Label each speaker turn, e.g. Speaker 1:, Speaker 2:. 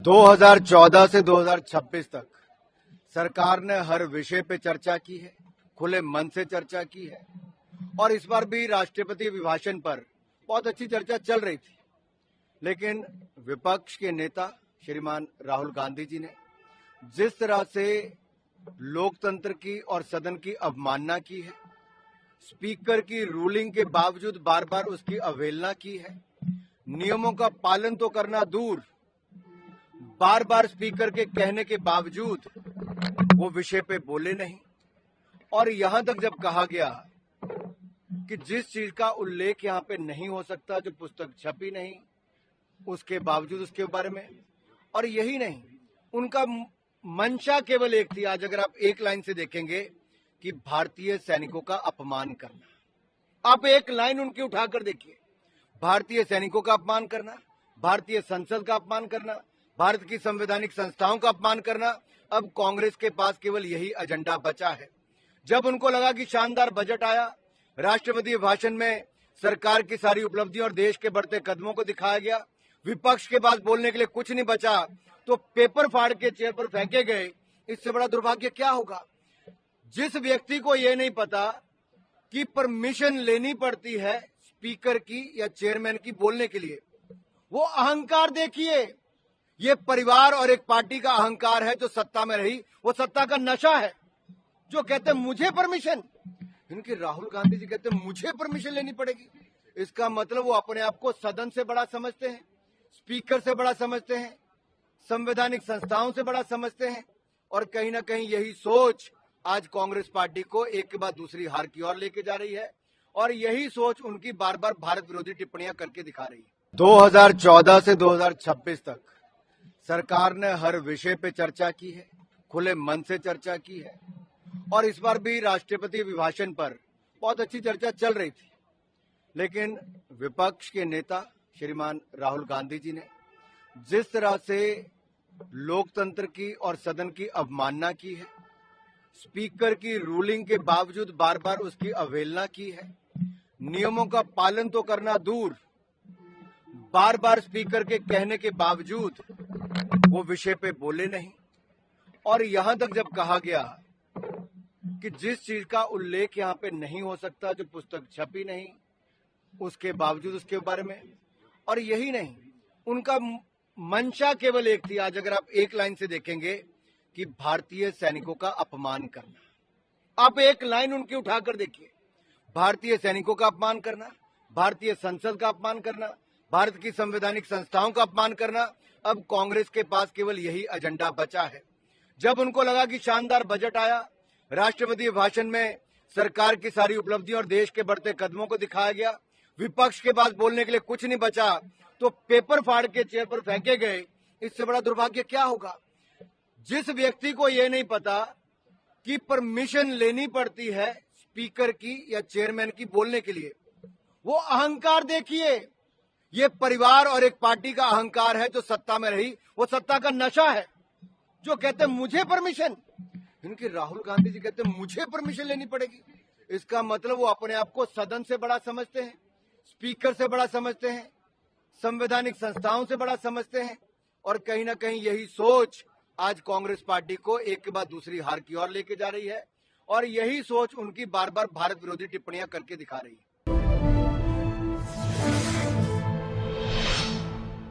Speaker 1: 2014 से 2026 तक सरकार ने हर विषय पे चर्चा की है, खुले मन से चर्चा की है और इस बार भी राष्ट्रपति अभिभाषण पर बहुत अच्छी चर्चा चल रही थी। लेकिन विपक्ष के नेता श्रीमान राहुल गांधी जी ने जिस तरह से लोकतंत्र की और सदन की अवमानना की है, स्पीकर की रूलिंग के बावजूद बार बार उसकी अवहेलना की है, नियमों का पालन तो करना दूर, बार बार स्पीकर के कहने के बावजूद वो विषय पे बोले नहीं और यहां तक जब कहा गया कि जिस चीज का उल्लेख यहां पे नहीं हो सकता, जो पुस्तक छपी नहीं, उसके बावजूद उसके बारे में, और यही नहीं, उनका मंशा केवल एक थी। आज अगर आप एक लाइन से देखेंगे कि भारतीय सैनिकों का अपमान करना, आप एक लाइन उनकी उठाकर देखिए, भारतीय सैनिकों का अपमान करना, भारतीय संसद का अपमान करना, भारत की संवैधानिक संस्थाओं का अपमान करना। अब कांग्रेस के पास केवल यही एजेंडा बचा है। जब उनको लगा कि शानदार बजट आया, राष्ट्रपति भाषण में सरकार की सारी उपलब्धियों और देश के बढ़ते कदमों को दिखाया गया, विपक्ष के पास बोलने के लिए कुछ नहीं बचा, तो पेपर फाड़ के चेयर पर फेंके गए। इससे बड़ा दुर्भाग्य क्या होगा? जिस व्यक्ति को यह नहीं पता कि परमिशन लेनी पड़ती है स्पीकर की या चेयरमैन की बोलने के लिए, वो अहंकार देखिए। ये परिवार और एक पार्टी का अहंकार है जो सत्ता में रही, वो सत्ता का नशा है। जो कहते हैं मुझे परमिशन, इनके राहुल गांधी जी कहते हैं मुझे परमिशन लेनी पड़ेगी। इसका मतलब वो अपने आप को सदन से बड़ा समझते हैं, स्पीकर से बड़ा समझते हैं, संवैधानिक संस्थाओं से बड़ा समझते हैं, और कहीं ना कहीं यही सोच आज कांग्रेस पार्टी को एक के बाद दूसरी हार की ओर लेके जा रही है और यही सोच उनकी बार बार भारत विरोधी टिप्पणियां करके दिखा रही है। 2014 से 2026 तक सरकार ने हर विषय पे चर्चा की है, खुले मन से चर्चा की है और इस बार भी राष्ट्रपति अभिभाषण पर बहुत अच्छी चर्चा चल रही थी। लेकिन विपक्ष के नेता श्रीमान राहुल गांधी जी ने जिस तरह से लोकतंत्र की और सदन की अवमानना की है, स्पीकर की रूलिंग के बावजूद बार बार उसकी अवहेलना की है, नियमों का पालन तो करना दूर, बार बार स्पीकर के कहने के बावजूद वो विषय पे बोले नहीं और यहां तक जब कहा गया कि जिस चीज का उल्लेख यहां पे नहीं हो सकता, जो पुस्तक छपी नहीं, उसके बावजूद उसके बारे में, और यही नहीं, उनका मंशा केवल एक थी। आज अगर आप एक लाइन से देखेंगे कि भारतीय सैनिकों का अपमान करना, आप एक लाइन उनकी उठाकर देखिए, भारतीय सैनिकों का अपमान करना, भारतीय संसद का अपमान करना, भारत की संवैधानिक संस्थाओं का अपमान करना। अब कांग्रेस के पास केवल यही एजेंडा बचा है। जब उनको लगा कि शानदार बजट आया, राष्ट्रपति भाषण में सरकार की सारी उपलब्धियों और देश के बढ़ते कदमों को दिखाया गया, विपक्ष के पास बोलने के लिए कुछ नहीं बचा, तो पेपर फाड़ के चेयर पर फेंके गए। इससे बड़ा दुर्भाग्य क्या होगा? जिस व्यक्ति को यह नहीं पता कि परमिशन लेनी पड़ती है स्पीकर की या चेयरमैन की बोलने के लिए, वो अहंकार देखिए। ये परिवार और एक पार्टी का अहंकार है जो सत्ता में रही, वो सत्ता का नशा है। जो कहते हैं मुझे परमिशन, इनके राहुल गांधी जी कहते हैं मुझे परमिशन लेनी पड़ेगी। इसका मतलब वो अपने आप को सदन से बड़ा समझते हैं, स्पीकर से बड़ा समझते हैं, संवैधानिक संस्थाओं से बड़ा समझते हैं, और कहीं ना कहीं यही सोच आज कांग्रेस पार्टी को एक के बाद दूसरी हार की ओर लेके जा रही है और यही सोच उनकी बार बार भारत विरोधी टिप्पणियां करके दिखा रही है।